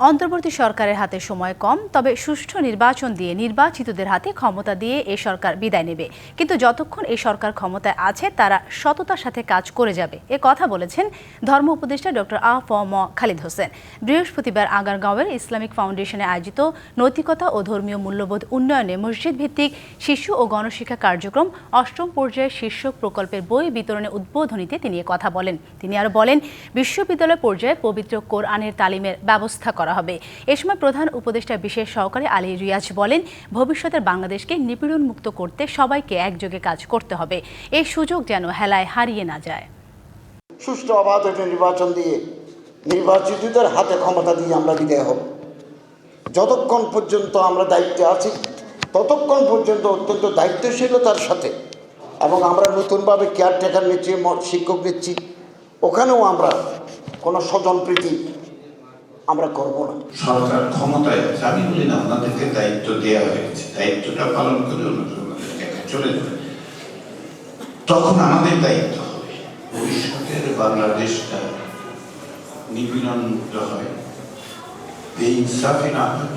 অন্তর্বর্তী সরকারের হাতে সময় কম, তবে সুষ্ঠু নির্বাচন দিয়ে নির্বাচিতদের হাতে ক্ষমতা দিয়ে এ সরকার বিদায় নেবে। কিন্তু যতক্ষণ এই সরকার ক্ষমতায় আছে তারা সততার সাথে কাজ করে যাবে, এ কথা বলেছেন ধর্ম উপদেষ্টা ডক্টর আ.ফ.ম. খালিদ হোসেন। বৃহস্পতিবার আগারগাঁওয়ের ইসলামিক ফাউন্ডেশনে আয়োজিত নৈতিকতা ও ধর্মীয় মূল্যবোধ উন্নয়নে মসজিদ ভিত্তিক শিশু ও গণশিক্ষা কার্যক্রম অষ্টম পর্যায়ের শীর্ষক প্রকল্পের বই বিতরণে উদ্বোধনীতে তিনি কথা বলেন। তিনি আরও বলেন, বিশ্ববিদ্যালয় পর্যায়ে পবিত্র কোরআনের তালিমের ব্যবস্থা করা হবে। এ সময় প্রধান উপদেষ্টা বিশেষ সহকারী আলী রিয়াজ বলেন, ভবিষ্যতের বাংলাদেশকে নিপীড়ন মুক্ত করতে সবাইকে একযোগে কাজ করতে হবে। এই সুযোগ যেন হেলায় হারিয়ে না যায়। সুষ্ঠু অবাধ নির্বাচন দিয়ে নির্বাচিতদের হাতে ক্ষমতা দিয়ে আমরা বিদায় হব। যতক্ষণ পর্যন্ত আমরা দায়িত্বে আছি ততক্ষণ পর্যন্ত অত্যন্ত দায়িত্বশীলতার সাথে, এবং আমরা নতুনভাবে কেয়ারটেকার নিচ্ছি, শিক্ষক নিচ্ছি, ওখানেও আমরা কোনো স্বজনপ্রীতি আমরা করব না। সরকার ক্ষমতায় আছে, আমি বলি না ওনাদেরকে দায়িত্ব দেওয়া হয়েছে, দায়িত্বটা পালন করে চলে যাবে। তখন আমাদের দায়িত্ব হবে ভবিষ্যতের বাংলাদেশটা নিপীড়ন মুক্ত হয়, বেইনসাফি না হয়।